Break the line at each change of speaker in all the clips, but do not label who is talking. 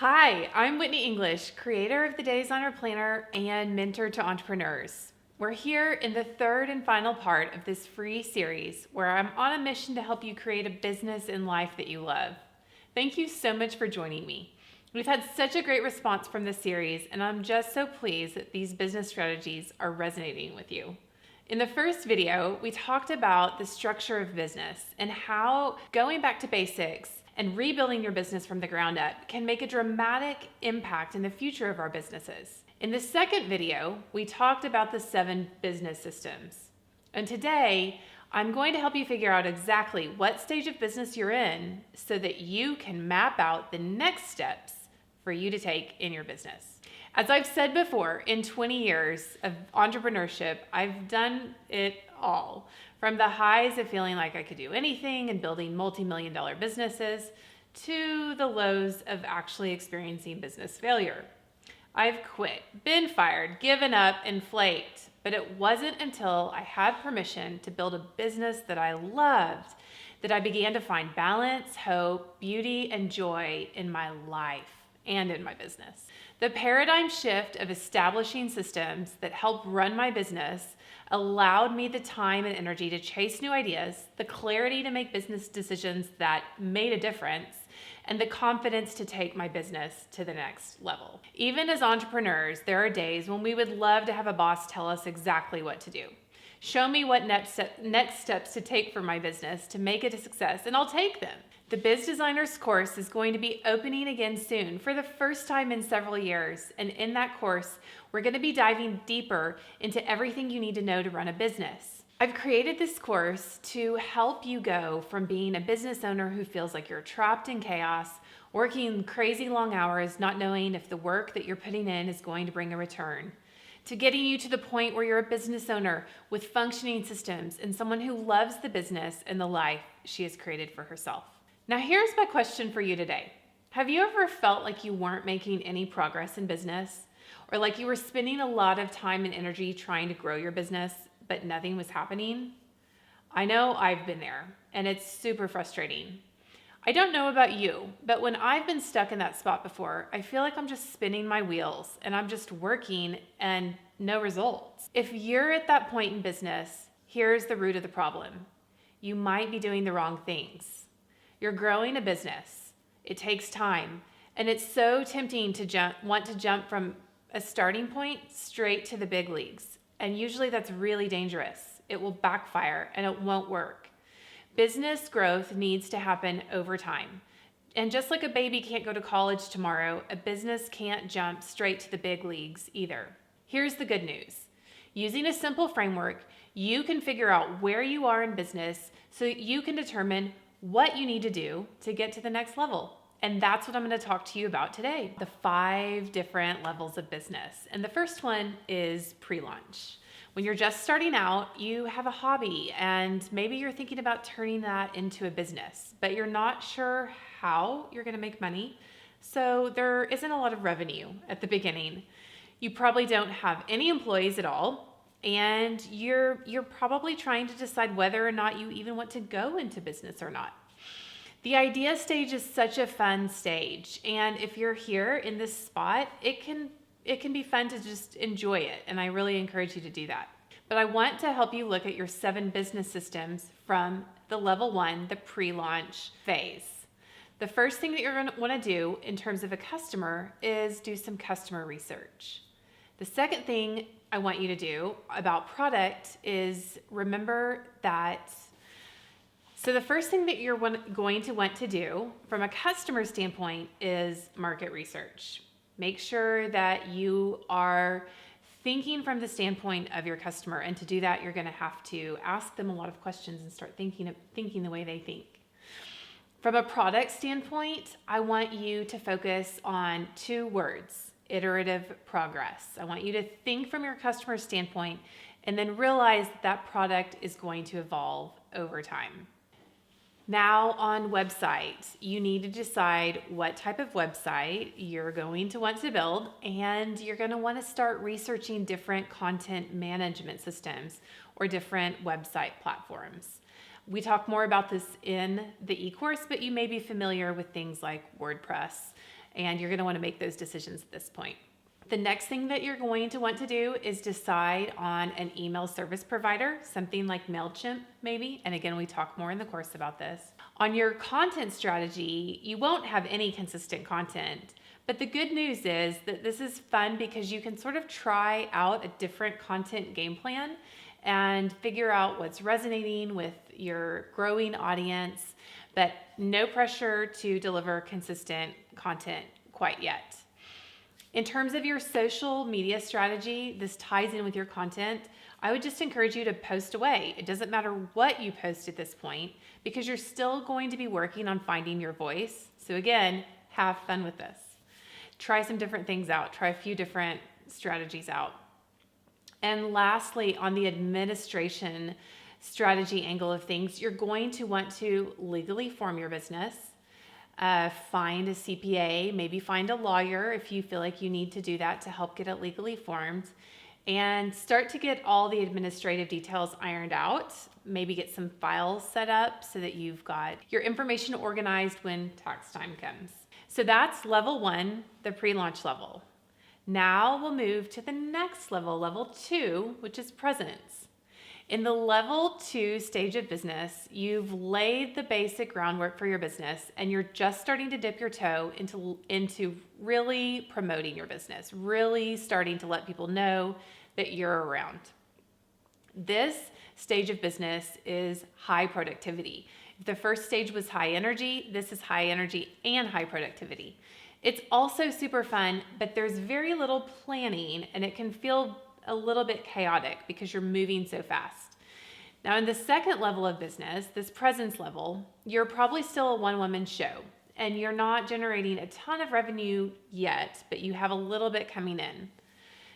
Hi, I'm Whitney English, creator of the Designer Planner and mentor to entrepreneurs. We're here in the third and final part of this free series where I'm on a mission to help you create a business and life that you love. Thank you so much for joining me. We've had such a great response from this series, and I'm just so pleased that these business strategies are resonating with you. In the first video, we talked about the structure of business and how going back to basics and rebuilding your business from the ground up can make a dramatic impact in the future of our businesses. In the second video, we talked about the 7 business systems. And today, I'm going to help you figure out exactly what stage of business you're in so that you can map out the next steps for you to take in your business. As I've said before, in 20 years of entrepreneurship, I've done it all. From the highs of feeling like I could do anything and building multi-million-dollar businesses to the lows of actually experiencing business failure. I've quit, been fired, given up, and flaked, but it wasn't until I had permission to build a business that I loved that I began to find balance, hope, beauty, and joy in my life and in my business. The paradigm shift of establishing systems that help run my business allowed me the time and energy to chase new ideas, the clarity to make business decisions that made a difference, and the confidence to take my business to the next level. Even as entrepreneurs, there are days when we would love to have a boss tell us exactly what to do. Show me what next steps to take for my business to make it a success, and I'll take them. The Biz Designers course is going to be opening again soon for the first time in several years. And in that course, we're going to be diving deeper into everything you need to know to run a business. I've created this course to help you go from being a business owner who feels like you're trapped in chaos, working crazy long hours, not knowing if the work that you're putting in is going to bring a return, to getting you to the point where you're a business owner with functioning systems and someone who loves the business and the life she has created for herself. Now, here's my question for you today. Have you ever felt like you weren't making any progress in business? Or like you were spending a lot of time and energy trying to grow your business, but nothing was happening? I know I've been there, and it's super frustrating. I don't know about you, but when I've been stuck in that spot before, I feel like I'm just spinning my wheels and I'm just working and no results. If you're at that point in business, here's the root of the problem. You might be doing the wrong things. You're growing a business. It takes time, and it's so tempting to want to jump from a starting point straight to the big leagues. And usually that's really dangerous. It will backfire and it won't work. Business growth needs to happen over time. And just like a baby can't go to college tomorrow, a business can't jump straight to the big leagues either. Here's the good news. Using a simple framework, you can figure out where you are in business so that you can determine what you need to do to get to the next level. And that's what I'm going to talk to you about today. The 5 different levels of business. And the first one is pre-launch. When you're just starting out, you have a hobby and maybe you're thinking about turning that into a business, but you're not sure how you're going to make money. So there isn't a lot of revenue at the beginning. You probably don't have any employees at all. And you're probably trying to decide whether or not you even want to go into business or not. The idea stage is such a fun stage. And if you're here in this spot, it can be fun to just enjoy it. And I really encourage you to do that. But I want to help you look at your 7 business systems from the level 1, the pre-launch phase. The first thing that you're going to want to do in terms of a customer is do some customer research. The second thing I want you to do about product is remember that. So the first thing that you're going to want to do from a customer standpoint is market research. Make sure that you are thinking from the standpoint of your customer. And to do that, you're going to have to ask them a lot of questions and start thinking the way they think. From a product standpoint, I want you to focus on 2 words. Iterative progress. I want you to think from your customer standpoint and then realize that product is going to evolve over time. Now on website, you need to decide what type of website you're going to want to build, and you're going to want to start researching different content management systems or different website platforms. We talk more about this in the e-course, but you may be familiar with things like WordPress and you're going to want to make those decisions at this point. The next thing that you're going to want to do is decide on an email service provider, something like MailChimp maybe. And again, we talk more in the course about this. On your content strategy, you won't have any consistent content. But the good news is that this is fun because you can sort of try out a different content game plan and figure out what's resonating with your growing audience, but no pressure to deliver consistent content quite yet. In terms of your social media strategy, this ties in with your content. I would just encourage you to post away. It doesn't matter what you post at this point because you're still going to be working on finding your voice. So again, have fun with this. Try some different things out. Try a few different strategies out. And lastly, on the administration strategy angle of things, you're going to want to legally form your business. Find a CPA, maybe find a lawyer if you feel like you need to do that to help get it legally formed, and start to get all the administrative details ironed out. Maybe get some files set up so that you've got your information organized when tax time comes. So that's level 1, the pre-launch level. Now we'll move to the next level, level 2, which is presence. In the level 2 stage of business, you've laid the basic groundwork for your business and you're just starting to dip your toe into really promoting your business, really starting to let people know that you're around. This stage of business is high productivity. If the first stage was high energy, this is high energy and high productivity. It's also super fun, but there's very little planning and it can feel a little bit chaotic because you're moving so fast. Now in the second level of business, this presence level, you're probably still a one-woman show and you're not generating a ton of revenue yet, but you have a little bit coming in.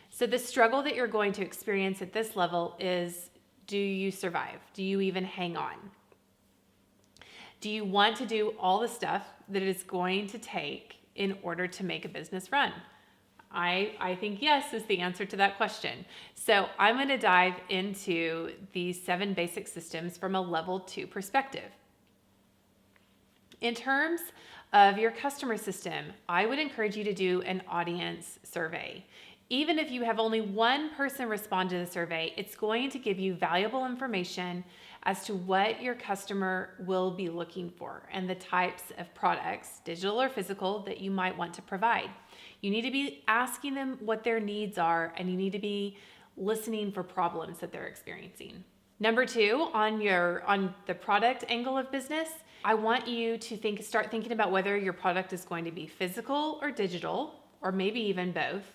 So the struggle that you're going to experience at this level is, do you survive? Do you even hang on? Do you want to do all the stuff that it is going to take in order to make a business run? I think yes is the answer to that question. So I'm going to dive into these 7 basic systems from a level 2 perspective. In terms of your customer system, I would encourage you to do an audience survey. Even if you have only one person respond to the survey, it's going to give you valuable information as to what your customer will be looking for and the types of products, digital or physical, that you might want to provide. You need to be asking them what their needs are, and you need to be listening for problems that they're experiencing. Number 2, on the product angle of business, I want you to start thinking about whether your product is going to be physical or digital, or maybe even both.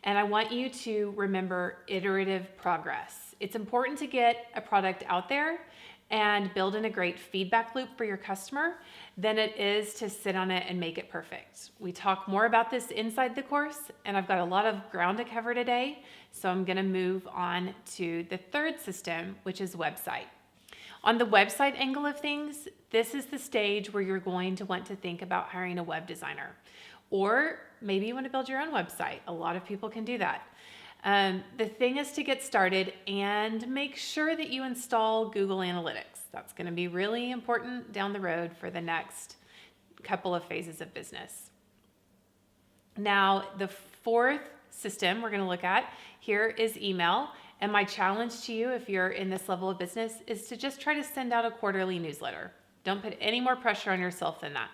And I want you to remember iterative progress. It's important to get a product out there and build in a great feedback loop for your customer than it is to sit on it and make it perfect. We talk more about this inside the course, and I've got a lot of ground to cover today, so I'm gonna move on to the third system, which is website. On the website angle of things, this is the stage where you're going to want to think about hiring a web designer. Or maybe you want to build your own website. A lot of people can do that. The thing is to get started and make sure that you install Google Analytics. That's going to be really important down the road for the next couple of phases of business. Now, the fourth system we're going to look at here is email. And my challenge to you, if you're in this level of business, is to just try to send out a quarterly newsletter. Don't put any more pressure on yourself than that.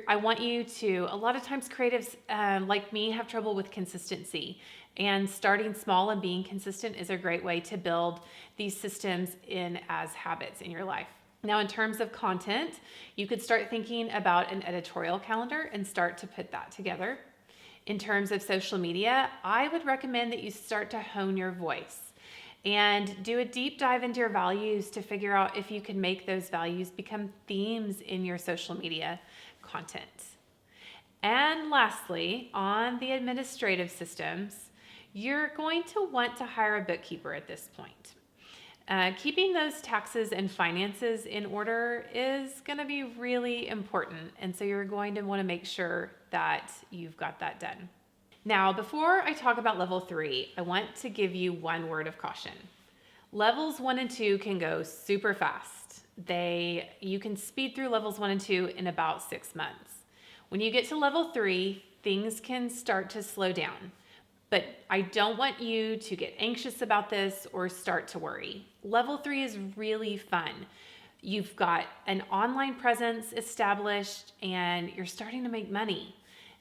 I want you to, a lot of times creatives like me have trouble with consistency, and starting small and being consistent is a great way to build these systems in as habits in your life. Now, in terms of content, you could start thinking about an editorial calendar and start to put that together. In terms of social media, I would recommend that you start to hone your voice and do a deep dive into your values to figure out if you can make those values become themes in your social media content. And lastly, on the administrative systems, you're going to want to hire a bookkeeper at this point. Keeping those taxes and finances in order is going to be really important, and so you're going to want to make sure that you've got that done. Now, before I talk about level 3, I want to give you one word of caution. Levels 1 and 2 can go super fast. You can speed through levels 1 and 2 in about 6 months. When you get to level 3, things can start to slow down. But I don't want you to get anxious about this or start to worry. Level 3 is really fun. You've got an online presence established and you're starting to make money.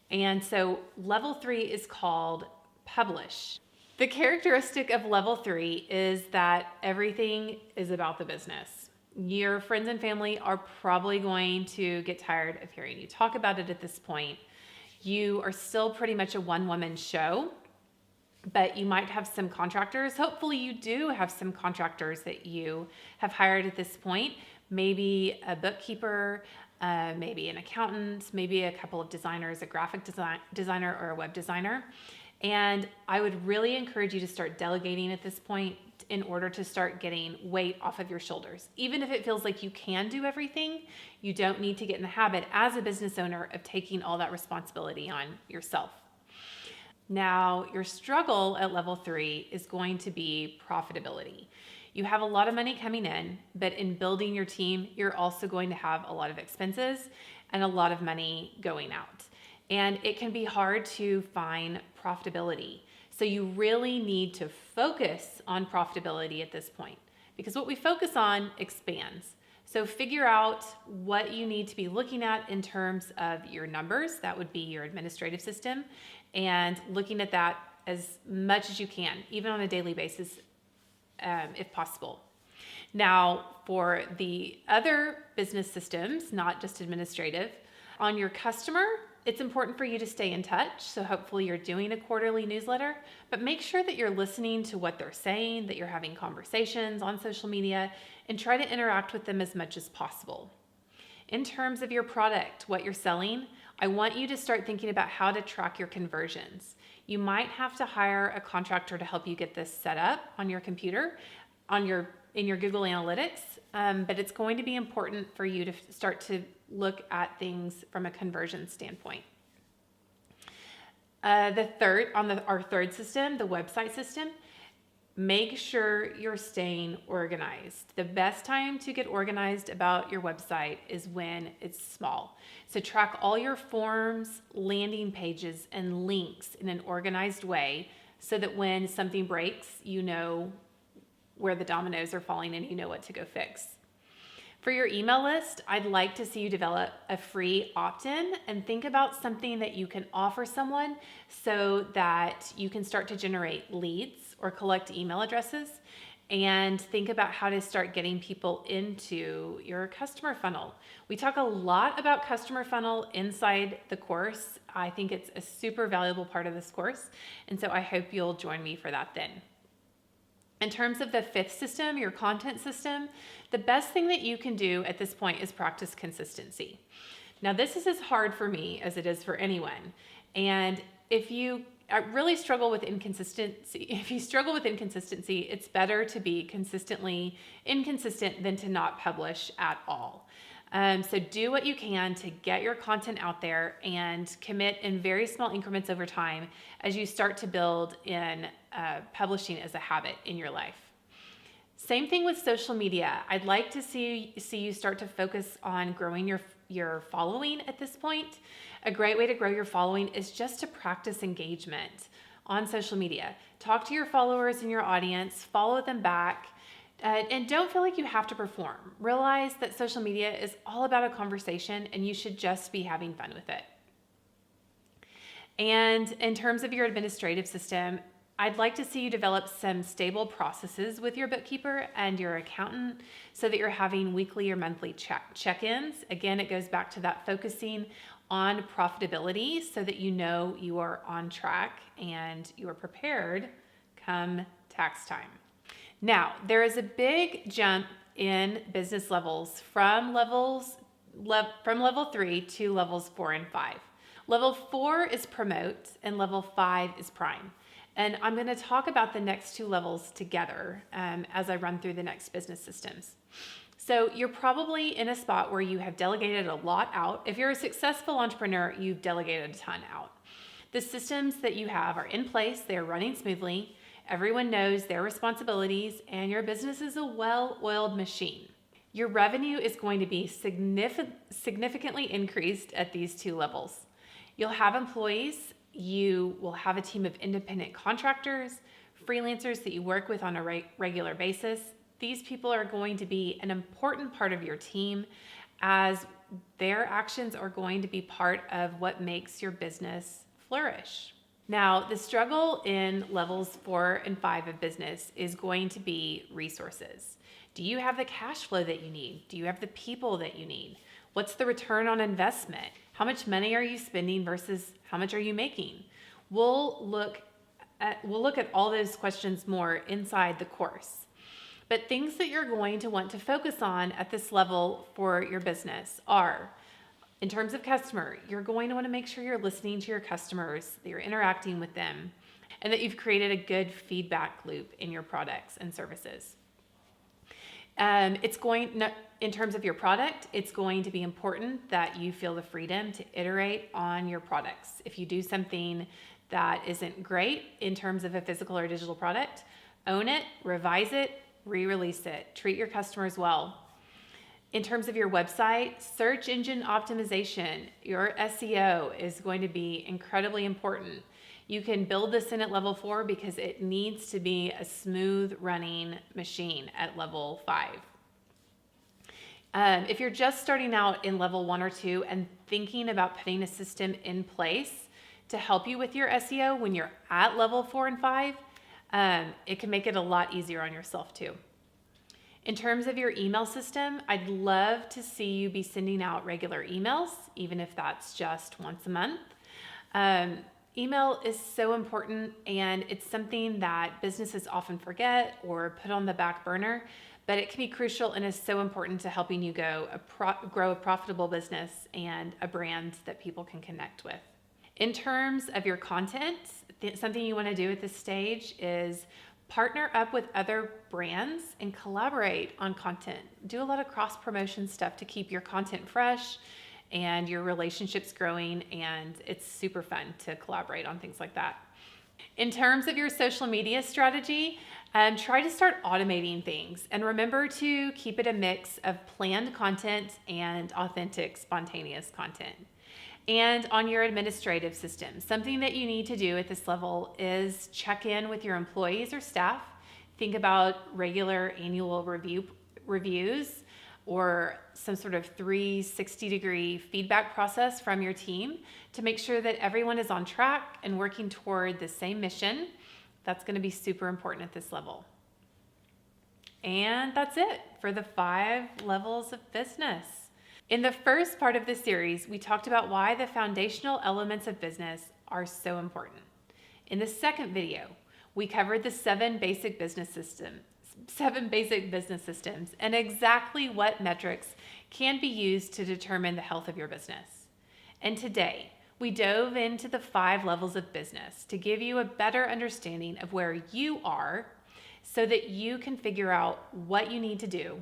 And so level 3 is called publish. The characteristic of level 3 is that everything is about the business. Your friends and family are probably going to get tired of hearing you talk about it at this point. You are still pretty much a one-woman show, but you might have some contractors. Hopefully you do have some contractors that you have hired at this point. Maybe a bookkeeper, maybe an accountant, maybe a couple of designers, a graphic designer or a web designer. And I would really encourage you to start delegating at this point in order to start getting weight off of your shoulders. Even if it feels like you can do everything, you don't need to get in the habit as a business owner of taking all that responsibility on yourself. Now, your struggle at level 3 is going to be profitability. You have a lot of money coming in, but in building your team, you're also going to have a lot of expenses and a lot of money going out. And it can be hard to find profitability. So you really need to focus on profitability at this point, because what we focus on expands. So figure out what you need to be looking at in terms of your numbers. That would be your administrative system, and looking at that as much as you can, even on a daily basis, if possible. Now, for the other business systems, not just administrative, on your customer, it's important for you to stay in touch. So hopefully you're doing a quarterly newsletter, but make sure that you're listening to what they're saying, that you're having conversations on social media, and try to interact with them as much as possible. In terms of your product, what you're selling, I want you to start thinking about how to track your conversions. You might have to hire a contractor to help you get this set up on your computer, in your Google Analytics, but it's going to be important for you to start to look at things from a conversion standpoint. Our third system, the website system, make sure you're staying organized. The best time to get organized about your website is when it's small. So track all your forms, landing pages, and links in an organized way so that when something breaks, you know where the dominoes are falling and you know what to go fix. For your email list, I'd like to see you develop a free opt-in and think about something that you can offer someone so that you can start to generate leads or collect email addresses, and think about how to start getting people into your customer funnel. We talk a lot about customer funnel inside the course. I think it's a super valuable part of this course, and so I hope you'll join me for that then. In terms of the fifth system, your content system, the best thing that you can do at this point is practice consistency. Now, this is as hard for me as it is for anyone. And if you really struggle with inconsistency, it's better to be consistently inconsistent than to not publish at all. So do what you can to get your content out there and commit in very small increments over time as you start to build in publishing as a habit in your life. Same thing with social media. I'd like to see you start to focus on growing your following at this point. A great way to grow your following is just to practice engagement on social media. Talk to your followers and your audience, follow them back, and don't feel like you have to perform. Realize that social media is all about a conversation and you should just be having fun with it. And in terms of your administrative system, I'd like to see you develop some stable processes with your bookkeeper and your accountant so that you're having weekly or monthly check-ins. Again, it goes back to that focusing on profitability so that you know you are on track and you are prepared come tax time. Now, there is a big jump in business levels from level 3 to levels 4 and 5. Level 4 is promote and level 5 is prime. And I'm going to talk about the next two levels together as I run through the next business systems. So you're probably in a spot where you have delegated a lot out. If you're a successful entrepreneur, you've delegated a ton out. The systems that you have are in place, they're running smoothly. Everyone knows their responsibilities, and your business is a well-oiled machine. Your revenue is going to be significantly increased at these two levels. You'll have employees, you will have a team of independent contractors, freelancers that you work with on a regular basis. These people are going to be an important part of your team, as their actions are going to be part of what makes your business flourish. Now, the struggle in levels 4 and 5 of business is going to be resources. Do you have the cash flow that you need? Do you have the people that you need? What's the return on investment? How much money are you spending versus how much are you making? We'll look at all those questions more inside the course. But things that you're going to want to focus on at this level for your business are, in terms of customer, you're going to want to make sure you're listening to your customers, that you're interacting with them, and that you've created a good feedback loop in your products and services. In terms of your product, it's going to be important that you feel the freedom to iterate on your products. If you do something that isn't great in terms of a physical or digital product, own it, revise it, re-release it, treat your customers well. In terms of your website, search engine optimization, your SEO is going to be incredibly important. You can build this in at level 4 because it needs to be a smooth running machine at level 5. If you're just starting out in level 1 or 2 and thinking about putting a system in place to help you with your SEO when you're at level 4 and 5, it can make it a lot easier on yourself too. In terms of your email system, I'd love to see you be sending out regular emails, even if that's just once a month. Email is so important, and it's something that businesses often forget or put on the back burner, but it can be crucial and is so important to helping you grow a profitable business and a brand that people can connect with. In terms of your content, something you want to do at this stage is partner up with other brands and collaborate on content. Do a lot of cross-promotion stuff to keep your content fresh and your relationships growing, and it's super fun to collaborate on things like that. In terms of your social media strategy, try to start automating things, and remember to keep it a mix of planned content and authentic, spontaneous content. And on your administrative system, something that you need to do at this level is check in with your employees or staff. Think about regular annual reviews or some sort of 360-degree feedback process from your team to make sure that everyone is on track and working toward the same mission. That's going to be super important at this level. And that's it for the 5 levels of business. In the first part of this series, we talked about why the foundational elements of business are so important. In the second video, we covered the 7 basic business systems and exactly what metrics can be used to determine the health of your business. And today, we dove into the 5 levels of business to give you a better understanding of where you are so that you can figure out what you need to do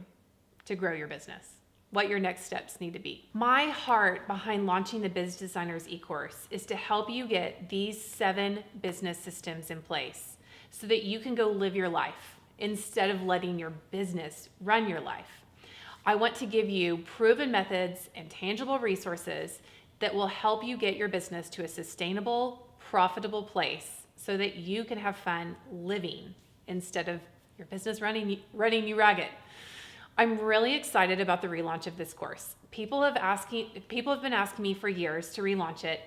to grow your business, what your next steps need to be. My heart behind launching the Biz Designers e-course is to help you get these 7 business systems in place so that you can go live your life instead of letting your business run your life. I want to give you proven methods and tangible resources that will help you get your business to a sustainable, profitable place so that you can have fun living instead of your business running you ragged. I'm really excited about the relaunch of this course. People have been asking me for years to relaunch it,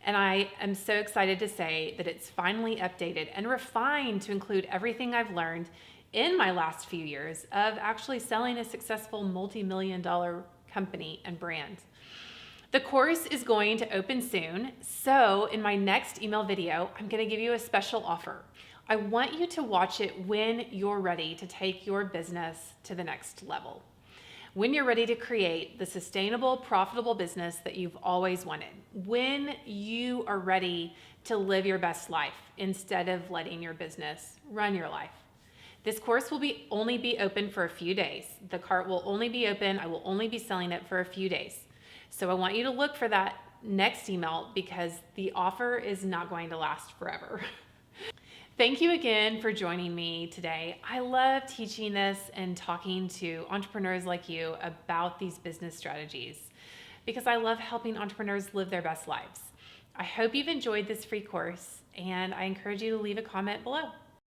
and I am so excited to say that it's finally updated and refined to include everything I've learned in my last few years of actually selling a successful multi-million-dollar company and brand. The course is going to open soon, so in my next email video, I'm going to give you a special offer. I want you to watch it when you're ready to take your business to the next level. When you're ready to create the sustainable, profitable business that you've always wanted. When you are ready to live your best life instead of letting your business run your life. This course will only be open for a few days. The cart will only be open. I will only be selling it for a few days. So I want you to look for that next email because the offer is not going to last forever. Thank you again for joining me today. I love teaching this and talking to entrepreneurs like you about these business strategies because I love helping entrepreneurs live their best lives. I hope you've enjoyed this free course, and I encourage you to leave a comment below.